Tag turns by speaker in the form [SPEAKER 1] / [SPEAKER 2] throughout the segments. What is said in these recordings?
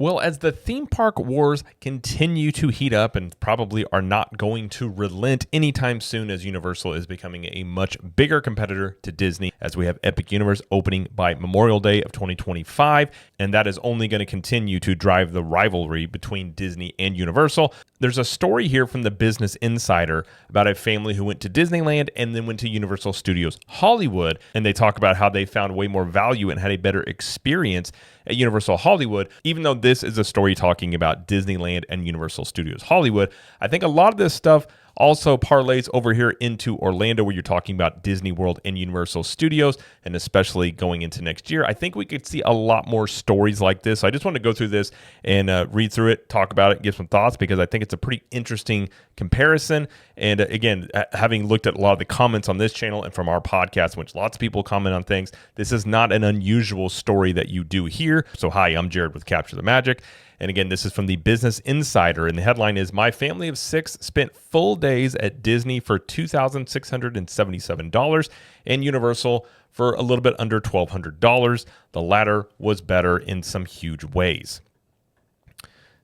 [SPEAKER 1] Well, as the theme park wars continue to heat up and probably are not going to relent anytime soon, as Universal is becoming a much bigger competitor to Disney, as we have Epic Universe opening by Memorial Day of 2025, and that is only going to continue to drive the rivalry between Disney and Universal. There's a story here from the Business Insider about a family who went to Disneyland and then went to Universal Studios Hollywood, and they talk about how they found way more value and had a better experience at Universal Hollywood. Even though this is a story talking about Disneyland and Universal Studios Hollywood, I think a lot of this stuff also parlays over here into Orlando, where you're talking about Disney World and Universal Studios, and especially going into next year. I think we could see a lot more stories like this. So I just want to go through this and read through it, talk about it, give some thoughts, because I think it's a pretty interesting comparison. And again, having looked at a lot of the comments on this channel and from our podcast, which lots of people comment on things, this is not an unusual story that you do here. So hi, I'm Jared with Capture the Magic. And again, this is from the Business Insider, and the headline is, "My family of 6 spent full days at Disney for $2,677 and Universal for a little bit under $1,200. The latter was better in some huge ways."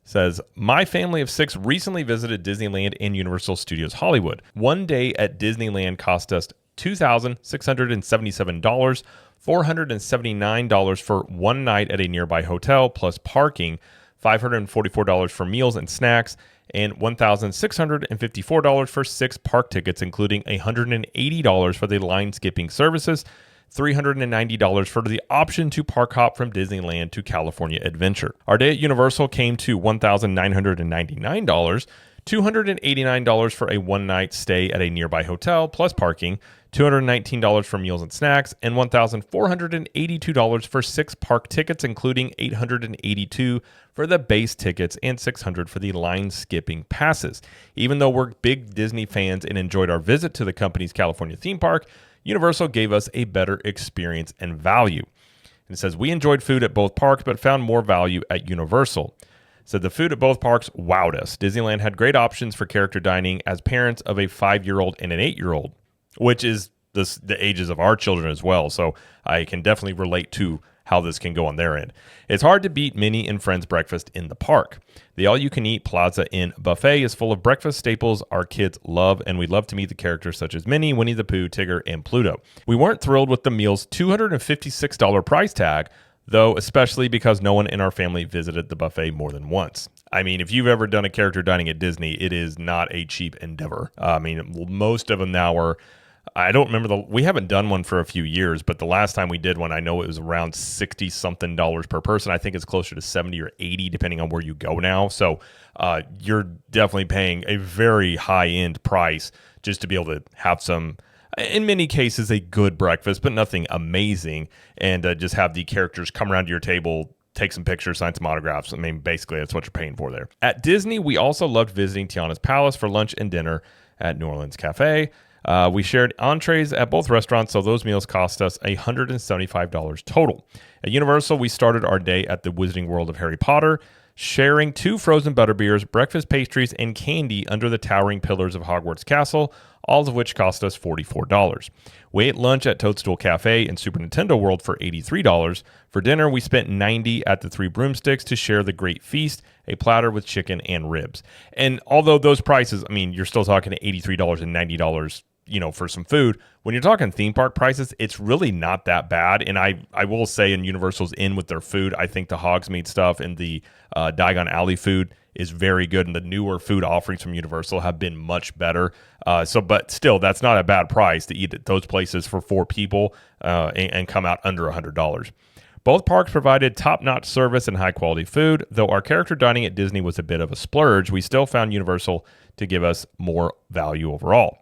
[SPEAKER 1] Says, "My family of 6 recently visited Disneyland and Universal Studios Hollywood. One day at Disneyland cost us $2,677, $479 for one night at a nearby hotel plus parking, $544 for meals and snacks, and $1,654 for 6 park tickets, including $180 for the line skipping services, $390 for the option to park hop from Disneyland to California Adventure. Our day at Universal came to $1,999, $289 for a one-night stay at a nearby hotel plus parking, $219 for meals and snacks, and $1,482 for 6 park tickets, including $882 for the base tickets and $600 for the line skipping passes. Even though we're big Disney fans and enjoyed our visit to the company's California theme park, Universal gave us a better experience and value." And it says, "We enjoyed food at both parks, but found more value at Universal." So the food at both parks wowed us. Disneyland had great options for character dining as parents of a 5-year-old and an 8-year-old, which is the ages of our children as well. So I can definitely relate to how this can go on their end. "It's hard to beat Minnie and Friends breakfast in the park. The all-you-can-eat Plaza Inn buffet is full of breakfast staples our kids love, and we love to meet the characters such as Minnie, Winnie the Pooh, Tigger, and Pluto. We weren't thrilled with the meal's $256 price tag, though, especially because no one in our family visited the buffet more than once." I mean, if you've ever done a character dining at Disney, it is not a cheap endeavor. I mean, most of them now are, I don't remember we haven't done one for a few years, but the last time we did one, I know it was around $60-something per person. I think it's closer to 70 or 80, depending on where you go now. So you're definitely paying a very high-end price just to be able to have some, in many cases, a good breakfast, but nothing amazing, and just have the characters come around to your table, take some pictures, sign some autographs. I mean, basically, that's what you're paying for there. At Disney, we also loved visiting Tiana's Palace for lunch and dinner at New Orleans Cafe. We shared entrees at both restaurants, so those meals cost us $175 total. At Universal, we started our day at the Wizarding World of Harry Potter, sharing 2 frozen butterbeers, breakfast pastries, and candy under the towering pillars of Hogwarts Castle, all of which cost us $44. We ate lunch at Toadstool Cafe and Super Nintendo World for $83. For dinner, we spent $90 at the 3 Broomsticks to share the great feast, a platter with chicken and ribs. And although those prices, I mean, you're still talking $83 and $90, for some food. When you're talking theme park prices, it's really not that bad. And I will say, in Universal's in with their food, I think the Hogsmeade stuff and the Diagon Alley food is very good, and the newer food offerings from Universal have been much better. But still, that's not a bad price to eat at those places for 4 people and come out under $100. Both parks provided top-notch service and high-quality food. Though our character dining at Disney was a bit of a splurge, we still found Universal to give us more value overall.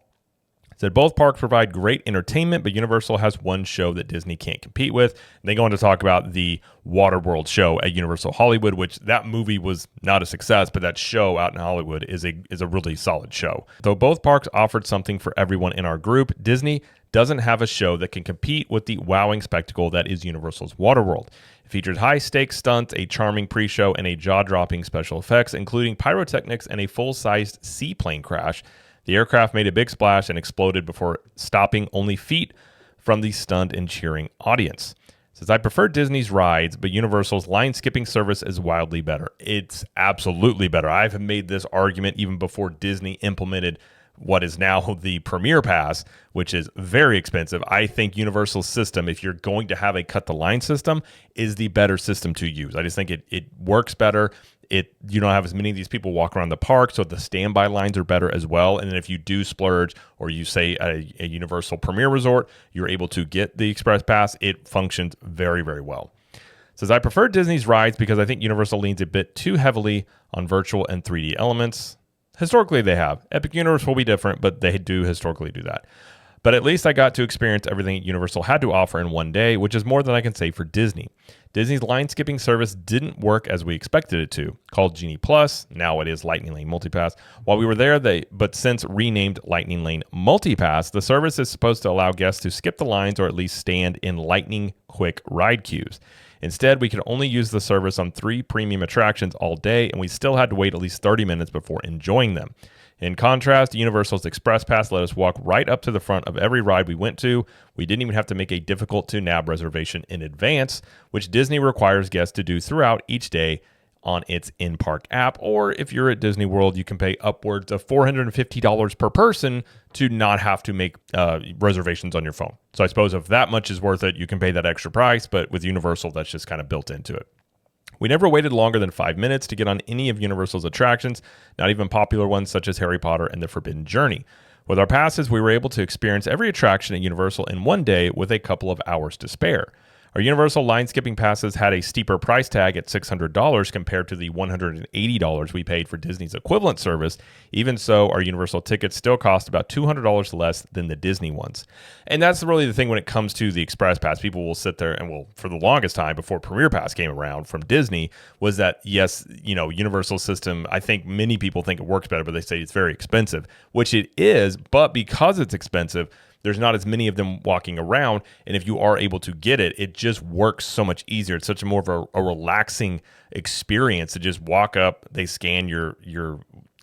[SPEAKER 1] Said both parks provide great entertainment, but Universal has one show that Disney can't compete with. And they go on to talk about the Waterworld show at Universal Hollywood, which that movie was not a success, but that show out in Hollywood is a really solid show. Though both parks offered something for everyone in our group, Disney doesn't have a show that can compete with the wowing spectacle that is Universal's Waterworld. It features high-stakes stunts, a charming pre-show, and a jaw-dropping special effects, including pyrotechnics and a full-sized seaplane crash. The aircraft made a big splash and exploded before stopping only feet from the stunned and cheering audience. Says, I prefer Disney's rides, but Universal's line skipping service is wildly better. It's absolutely better. I've made this argument even before Disney implemented what is now the Premier Pass, which is very expensive. I think Universal's system, if you're going to have a cut the line system, is the better system to use. I just think it works better. You don't have as many of these people walk around the park, so the standby lines are better as well. And then if you do splurge, or you say a Universal Premier Resort, you're able to get the Express Pass. It functions very, very well. Says, I prefer Disney's rides because I think Universal leans a bit too heavily on virtual and 3D elements. Historically, they have. Epic Universe will be different, but they do historically do that. But at least I got to experience everything Universal had to offer in one day, which is more than I can say for Disney. Disney's line skipping service didn't work as we expected it to. Called Genie Plus, now it is Lightning Lane Multipass. While we were there, but since renamed Lightning Lane Multipass, the service is supposed to allow guests to skip the lines or at least stand in lightning quick ride queues. Instead, we could only use the service on 3 premium attractions all day, and we still had to wait at least 30 minutes before enjoying them. In contrast, Universal's Express Pass let us walk right up to the front of every ride we went to. We didn't even have to make a difficult-to-nab reservation in advance, which Disney requires guests to do throughout each day on its in-park app. Or if you're at Disney World, you can pay upwards of $450 per person to not have to make reservations on your phone. So I suppose if that much is worth it, you can pay that extra price. But with Universal, that's just kind of built into it. We never waited longer than 5 minutes to get on any of Universal's attractions, not even popular ones such as Harry Potter and the Forbidden Journey. With our passes, we were able to experience every attraction at Universal in one day with a couple of hours to spare. Our Universal line skipping passes had a steeper price tag at $600 compared to the $180 we paid for Disney's equivalent service. Even so, our Universal tickets still cost about $200 less than the Disney ones. And that's really the thing when it comes to the Express Pass. People will sit there and will, for the longest time before Premier Pass came around from Disney, was that, yes, Universal system, I think many people think it works better, but they say it's very expensive, which it is, but because it's expensive, there's not as many of them walking around. And if you are able to get it, it just works so much easier. It's such a more of a relaxing experience to just walk up, they scan your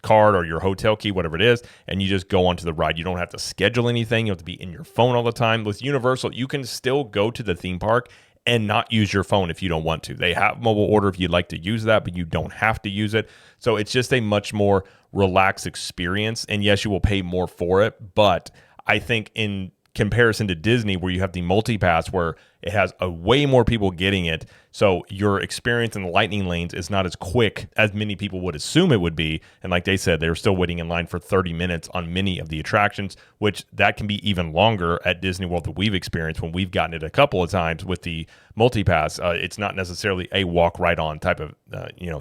[SPEAKER 1] card or your hotel key, whatever it is, and you just go onto the ride. You don't have to schedule anything. You don't have to be in your phone all the time. With Universal, you can still go to the theme park and not use your phone if you don't want to. They have mobile order if you'd like to use that, but you don't have to use it. So it's just a much more relaxed experience. And yes, you will pay more for it, but I think in comparison to Disney, where you have the multi-pass, where it has a way more people getting it, so your experience in the lightning lanes is not as quick as many people would assume it would be. And like they said, they were still waiting in line for 30 minutes on many of the attractions, which that can be even longer at Disney World that we've experienced when we've gotten it a couple of times with the multi-pass. It's not necessarily a walk right on type of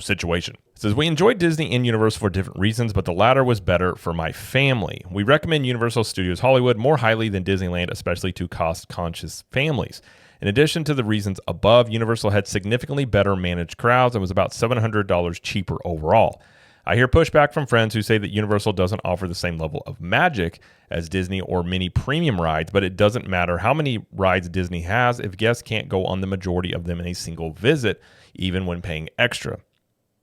[SPEAKER 1] situation. It says, we enjoyed Disney and Universal for different reasons, but the latter was better for my family. We recommend Universal Studios Hollywood more highly than Disneyland, especially to cost-conscious families. In addition to the reasons above, Universal had significantly better managed crowds and was about $700 cheaper overall. I hear pushback from friends who say that Universal doesn't offer the same level of magic as Disney or many premium rides, but it doesn't matter how many rides Disney has if guests can't go on the majority of them in a single visit, even when paying extra.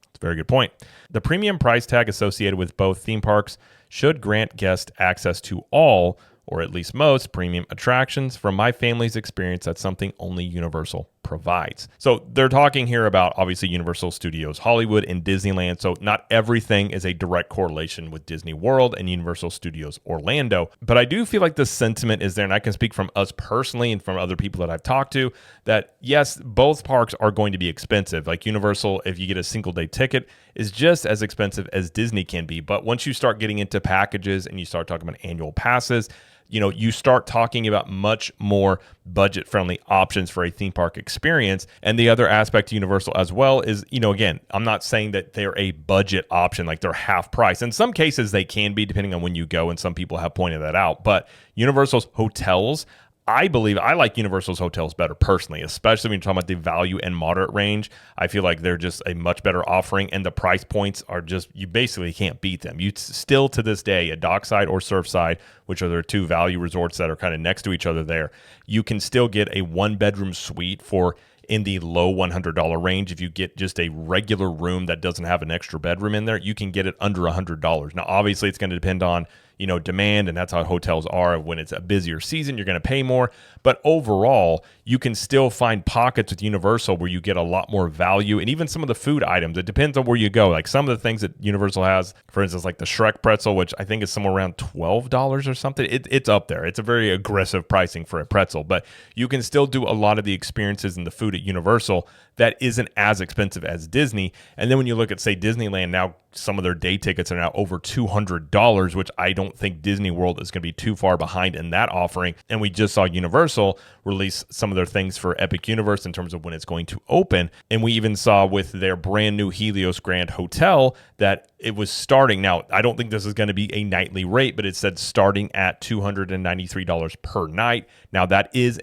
[SPEAKER 1] It's a very good point. The premium price tag associated with both theme parks should grant guests access to all, or at least most, premium attractions. From my family's experience, that's something only Universal provides. So they're talking here about, obviously, Universal Studios Hollywood and Disneyland. So not everything is a direct correlation with Disney World and Universal Studios Orlando. But I do feel like the sentiment is there, and I can speak from us personally and from other people that I've talked to, that yes, both parks are going to be expensive. Like Universal, if you get a single day ticket, is just as expensive as Disney can be. But once you start getting into packages and you start talking about annual passes, you start talking about much more budget-friendly options for a theme park experience. And the other aspect to Universal as well is, again, I'm not saying that they're a budget option, like they're half price. In some cases, they can be, depending on when you go, and some people have pointed that out. But Universal's hotels, I believe I like Universal's hotels better personally, especially when you're talking about the value and moderate range. I feel like they're just a much better offering, and the price points are just, you basically can't beat them. You still, to this day, at Dockside or Surfside, which are their two value resorts that are kind of next to each other there, you can still get a one-bedroom suite for in the low $100 range. If you get just a regular room that doesn't have an extra bedroom in there, you can get it under $100. Now, obviously, it's going to depend on demand, and that's how hotels are. When it's a busier season, you're going to pay more. But overall, you can still find pockets with Universal where you get a lot more value, and even some of the food items. It depends on where you go. Like some of the things that Universal has, for instance, like the Shrek pretzel, which I think is somewhere around $12 or something. It's up there. It's a very aggressive pricing for a pretzel, but you can still do a lot of the experiences and the food at Universal that isn't as expensive as Disney. And then when you look at, say, Disneyland, now some of their day tickets are now over $200, which I don't think Disney World is going to be too far behind in that offering. And we just saw Universal release some of their things for Epic Universe in terms of when it's going to open. And we even saw with their brand new Helios Grand Hotel that it was starting. Now, I don't think this is going to be a nightly rate, but it said starting at $293 per night. Now, that is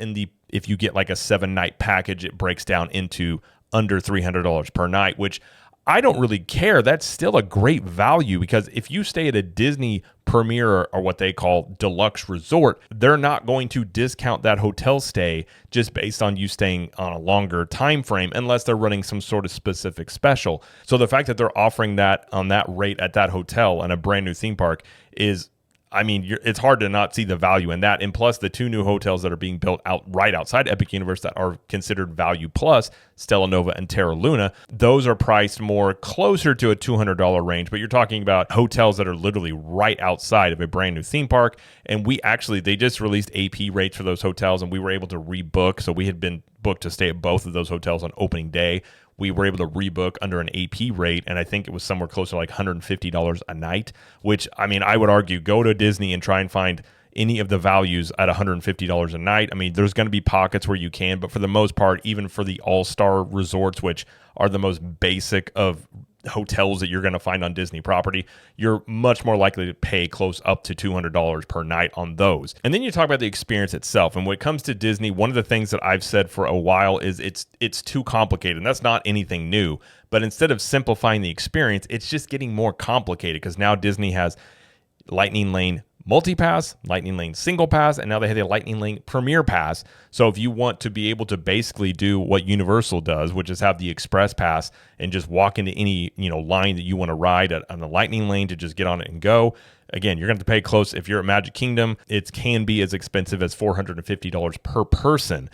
[SPEAKER 1] if you get like a 7-night package, it breaks down into under $300 per night, which I don't really care. That's still a great value, because if you stay at a Disney Premier or what they call deluxe resort, they're not going to discount that hotel stay just based on you staying on a longer time frame unless they're running some sort of specific special. So the fact that they're offering that on that rate at that hotel and a brand new theme park is, it's hard to not see the value in that. And plus the 2 new hotels that are being built right outside Epic Universe that are considered value plus, Stella Nova and Terra Luna, those are priced more closer to a $200 range. But you're talking about hotels that are literally right outside of a brand new theme park. And they just released AP rates for those hotels, and we were able to rebook. So we had been booked to stay at both of those hotels on opening day. We were able to rebook under an AP rate, and I think it was somewhere closer to like $150 a night, which, I would argue, go to Disney and try and find any of the values at $150 a night. There's going to be pockets where you can, but for the most part, even for the all-star resorts, which are the most basic of hotels that you're going to find on Disney property, you're much more likely to pay close up to $200 per night on those. And then you talk about the experience itself. And when it comes to Disney, one of the things that I've said for a while is it's too complicated. And that's not anything new. But instead of simplifying the experience, it's just getting more complicated, because now Disney has Lightning Lane Multi-Pass, Lightning Lane Single Pass, and now they have the Lightning Lane Premier Pass. So if you want to be able to basically do what Universal does, which is have the Express Pass and just walk into any line that you want to ride on the Lightning Lane to just get on it and go, again, you're going to have to pay close. If you're at Magic Kingdom, it can be as expensive as $450 per person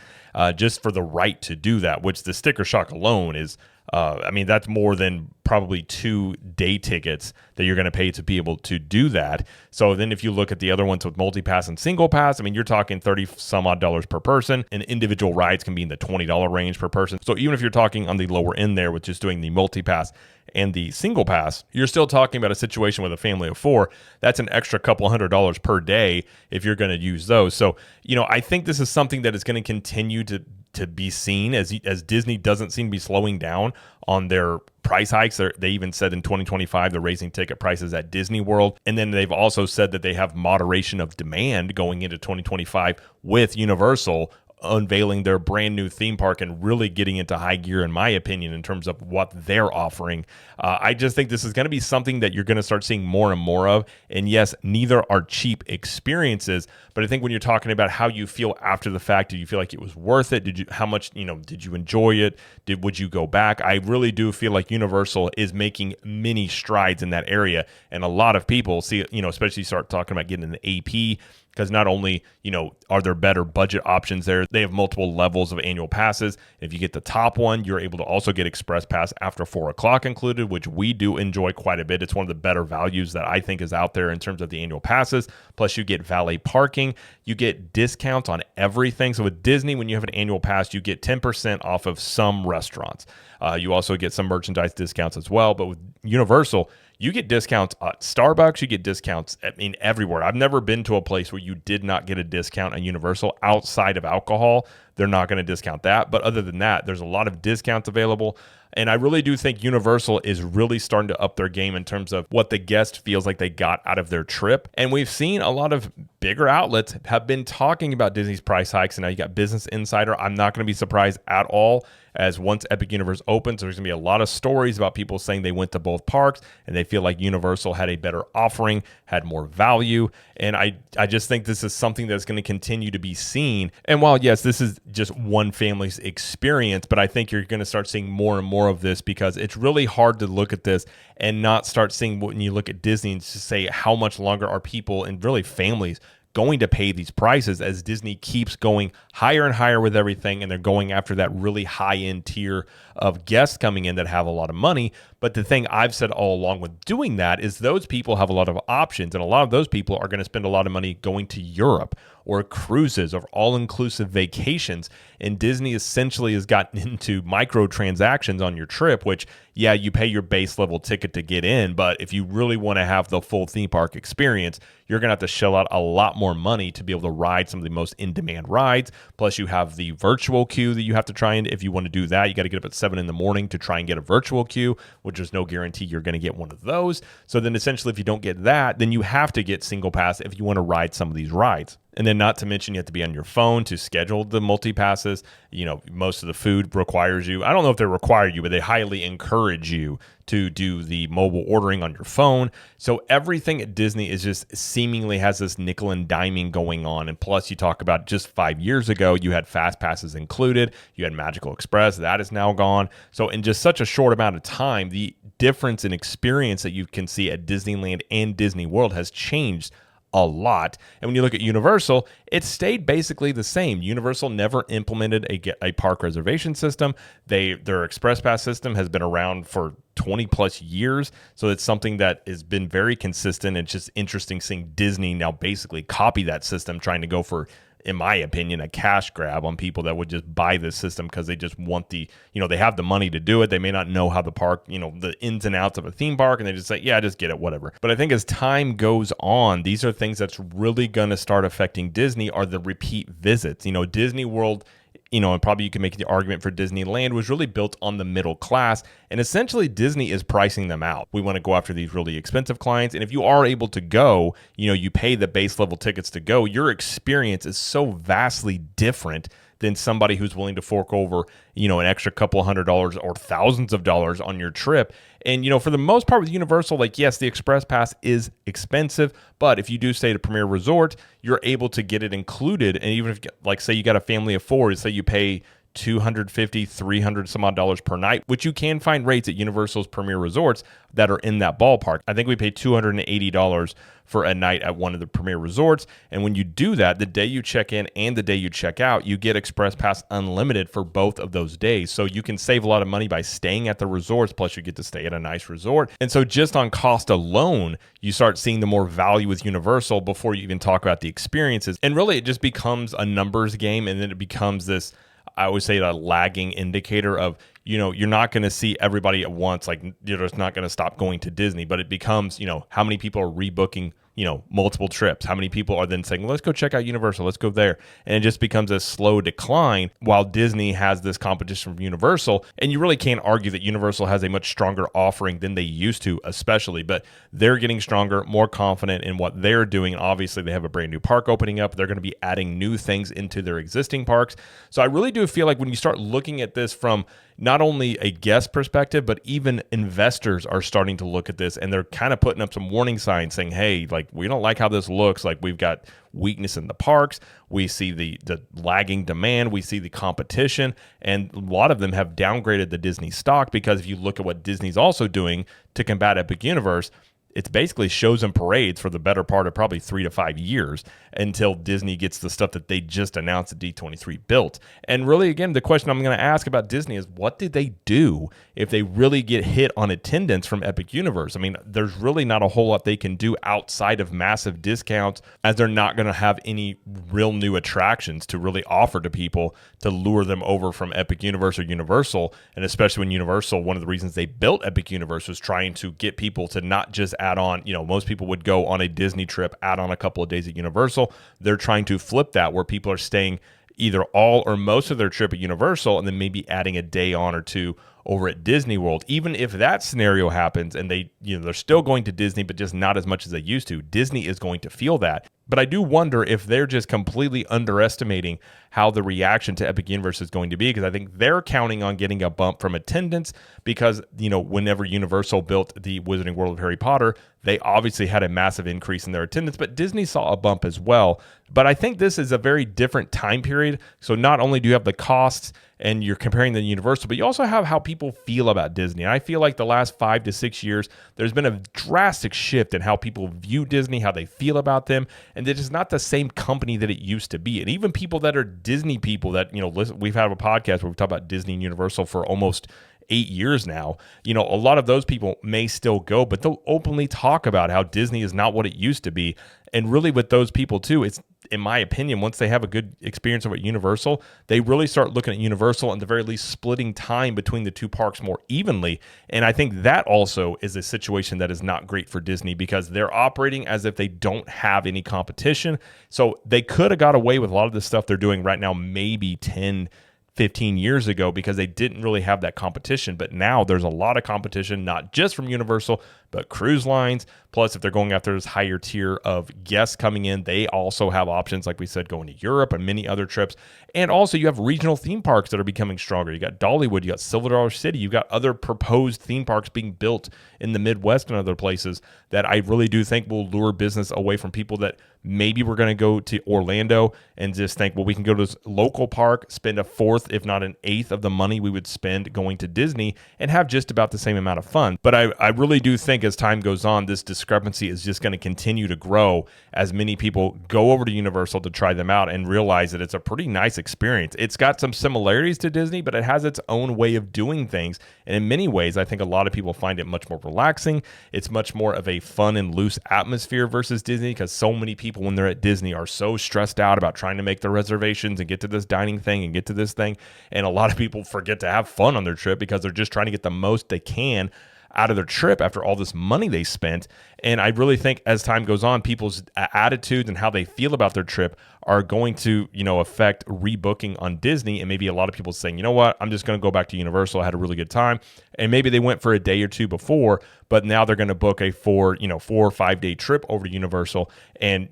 [SPEAKER 1] just for the right to do that, which the sticker shock alone is, that's more than probably 2 day tickets that you're going to pay to be able to do that. So then if you look at the other ones with multi-pass and single pass, you're talking $30 some odd per person, and individual rides can be in the $20 range per person. So even if you're talking on the lower end there with just doing the multi-pass and the single pass, you're still talking about a situation with a family of 4. That's an extra couple $100 per day if you're going to use those. So, I think this is something that is going to continue to be seen as Disney doesn't seem to be slowing down on their price hikes. They even said in 2025 they're raising ticket prices at Disney World. And then they've also said that they have moderation of demand going into 2025 with Universal unveiling their brand new theme park and really getting into high gear, in my opinion, in terms of what they're offering. I just think this is going to be something that you're going to start seeing more and more of. And yes, neither are cheap experiences, but I think when you're talking about how you feel after the fact, did you feel like it was worth it? How much, did you enjoy it? Would you go back? I really do feel like Universal is making many strides in that area. And a lot of people see, especially start talking about getting an AP, because not only, are there better budget options there, they have multiple levels of annual passes. If you get the top one, you're able to also get Express Pass after 4 o'clock included, which we do enjoy quite a bit. It's one of the better values that I think is out there in terms of the annual passes. Plus, you get valet parking. You get discounts on everything. So with Disney, when you have an annual pass, you get 10% off of some restaurants. You also get some merchandise discounts as well. But with Universal, you get discounts at Starbucks. You get discounts, everywhere. I've never been to a place where you did not get a discount at Universal outside of alcohol. They're not going to discount that. But other than that, there's a lot of discounts available. And I really do think Universal is really starting to up their game in terms of what the guest feels like they got out of their trip. And we've seen a lot of bigger outlets have been talking about Disney's price hikes. And now you got Business Insider. I'm not going to be surprised at all, as once Epic Universe opens, there's going to be a lot of stories about people saying they went to both parks and they feel like Universal had a better offering, had more value. And I just think this is something that's going to continue to be seen. And while, yes, this is just one family's experience. But I think you're going to start seeing more and more of this, because it's really hard to look at this and not start seeing, when you look at Disney, and just say how much longer are people and really families going to pay these prices as Disney keeps going higher and higher with everything, and they're going after that really high-end tier of guests coming in that have a lot of money. But the thing I've said all along with doing that is those people have a lot of options, and a lot of those people are going to spend a lot of money going to Europe or cruises or all-inclusive vacations. And Disney essentially has gotten into microtransactions on your trip, which, yeah, you pay your base level ticket to get in, but if you really want to have the full theme park experience, you're going to have to shell out a lot more money to be able to ride some of the most in-demand rides. Plus, you have the virtual queue that you have to try, and if you want to do that, you got to get up at 7 in the morning to try and get a virtual queue, which there's no guarantee you're going to get one of those. So then essentially, if you don't get that, then you have to get single pass if you want to ride some of these rides. And then not to mention, you have to be on your phone to schedule the multi-passes. You know, most of the food requires you. I don't know if they require you, but they highly encourage you to do the mobile ordering on your phone. So everything at Disney is just seemingly has this nickel and diming going on. And plus, you talk about just 5 years ago, you had fast passes included. You had Magical Express. That is now gone. So in just such a short amount of time, the difference in experience that you can see at Disneyland and Disney World has changed a lot. And when you look at Universal, it stayed basically the same. Universal never implemented a park reservation system. Their Express Pass system has been around for 20 plus years. So it's something that has been very consistent. It's just interesting seeing Disney now basically copy that system, trying to go for, in my opinion, a cash grab on people that would just buy this system because they just want they have the money to do it. They may not know how the park, the ins and outs of a theme park, and they just say, yeah, just get it, whatever. But I think as time goes on, these are things that's really going to start affecting Disney are the repeat visits. Disney World, and probably you can make the argument for Disneyland, was really built on the middle class. And essentially, Disney is pricing them out. We want to go after these really expensive clients. And if you are able to go, you pay the base level tickets to go, your experience is so vastly different than somebody who's willing to fork over, an extra couple $100 or thousands of dollars on your trip. And, for the most part with Universal, yes, the Express Pass is expensive, but if you do stay at a Premier Resort, you're able to get it included. And even if, say you got a family of four, say you pay $250, $300 some odd dollars per night, which you can find rates at Universal's Premier Resorts that are in that ballpark. I think we paid $280 for a night at one of the Premier Resorts. And when you do that, the day you check in and the day you check out, you get Express Pass Unlimited for both of those days. So you can save a lot of money by staying at the resorts, plus you get to stay at a nice resort. And so just on cost alone, you start seeing the more value with Universal before you even talk about the experiences. And really, it just becomes a numbers game, and then it becomes this, I would say, a lagging indicator of, you're not going to see everybody at once. You're just not going to stop going to Disney, but it becomes, how many people are rebooking, multiple trips? How many people are then saying, well, let's go check out Universal, let's go there. And it just becomes a slow decline while Disney has this competition from Universal. And you really can't argue that Universal has a much stronger offering than they used to, especially, but they're getting stronger, more confident in what they're doing. And obviously they have a brand new park opening up. They're going to be adding new things into their existing parks. So I really do feel like when you start looking at this from not only a guest perspective, but even investors are starting to look at this, and they're kind of putting up some warning signs saying, hey, we don't like how this looks. We've got weakness in the parks. We see the lagging demand. We see the competition, and a lot of them have downgraded the Disney stock, because if you look at what Disney's also doing to combat Epic Universe, it's basically shows and parades for the better part of probably 3 to 5 years until Disney gets the stuff that they just announced at D23 built. And really, again, the question I'm going to ask about Disney is, what did they do if they really get hit on attendance from Epic Universe? I mean, there's really not a whole lot they can do outside of massive discounts, as they're not going to have any real new attractions to really offer to people to lure them over from Epic Universe or Universal. And especially when Universal, one of the reasons they built Epic Universe was trying to get people to not just add on, most people would go on a Disney trip, add on a couple of days at Universal. They're trying to flip that, where people are staying either all or most of their trip at Universal and then maybe adding a day on or two over at Disney World. Even if that scenario happens and they're still going to Disney, but just not as much as they used to, Disney is going to feel that. But I do wonder if they're just completely underestimating how the reaction to Epic Universe is going to be, because I think they're counting on getting a bump from attendance because, whenever Universal built the Wizarding World of Harry Potter, they obviously had a massive increase in their attendance, but Disney saw a bump as well. But I think this is a very different time period. So not only do you have the costs and you're comparing the Universal, but you also have how people feel about Disney. And I feel like the last 5 to 6 years, there's been a drastic shift in how people view Disney, how they feel about them, and it is not the same company that it used to be. And even people that are Disney people that, listen, we've had a podcast where we talk about Disney and Universal for almost 8 years now. A lot of those people may still go, but they'll openly talk about how Disney is not what it used to be. And really with those people too, it's, in my opinion, once they have a good experience over at Universal, they really start looking at Universal and at the very least splitting time between the two parks more evenly. And I think that also is a situation that is not great for Disney because they're operating as if they don't have any competition. So they could have got away with a lot of the stuff they're doing right now, maybe 10-15 years ago, because they didn't really have that competition. But now there's a lot of competition, not just from Universal, but cruise lines. Plus, if they're going after this higher tier of guests coming in, they also have options, like we said, going to Europe and many other trips. And also you have regional theme parks that are becoming stronger. You got Dollywood, you got Silver Dollar City, you got other proposed theme parks being built in the Midwest and other places that I really do think will lure business away from people that maybe we're going to go to Orlando and just think, well, we can go to this local park, spend a fourth, if not an eighth of the money we would spend going to Disney and have just about the same amount of fun. But I really do think as time goes on, this discrepancy is just going to continue to grow as many people go over to Universal to try them out and realize that it's a pretty nice experience. It's got some similarities to Disney, but it has its own way of doing things. And in many ways, I think a lot of people find it much more relaxing. It's much more of a fun and loose atmosphere versus Disney, because so many people when they're at Disney are so stressed out about trying to make their reservations and get to this dining thing and get to this thing. And a lot of people forget to have fun on their trip because they're just trying to get the most they can out of their trip after all this money they spent. And I really think as time goes on, people's attitudes and how they feel about their trip are going to, affect rebooking on Disney. And maybe a lot of people saying, you know what, I'm just going to go back to Universal. I had a really good time. And maybe they went for a day or two before, but now they're going to book a 4 or 5 day trip over to Universal. And,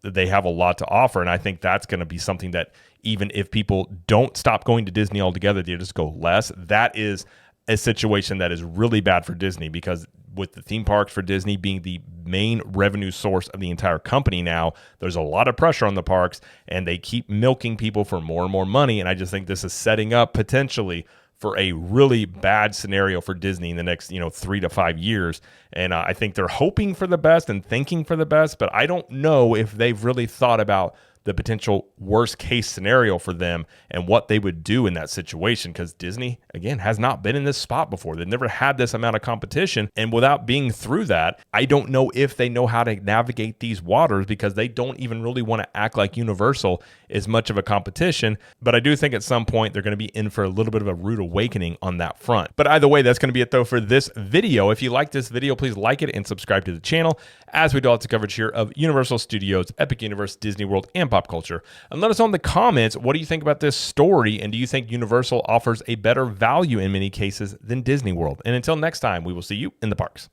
[SPEAKER 1] they have a lot to offer. And I think that's going to be something that even if people don't stop going to Disney altogether, they just go less. That is a situation that is really bad for Disney, because with the theme parks for Disney being the main revenue source of the entire company now, there's a lot of pressure on the parks and they keep milking people for more and more money. And I just think this is setting up potentially for a really bad scenario for Disney in the next, 3 to 5 years. And I think they're hoping for the best and thinking for the best, but I don't know if they've really thought about the potential worst case scenario for them and what they would do in that situation, because Disney, again, has not been in this spot before. They've never had this amount of competition. And without being through that, I don't know if they know how to navigate these waters, because they don't even really want to act like Universal is much of a competition. But I do think at some point they're going to be in for a little bit of a rude awakening on that front. But either way, that's going to be it though for this video. If you like this video, please like it and subscribe to the channel as we do lots of coverage here of Universal Studios, Epic Universe, Disney World, and pop culture. And let us know in the comments, what do you think about this story? And do you think Universal offers a better value in many cases than Disney World? And until next time, we will see you in the parks.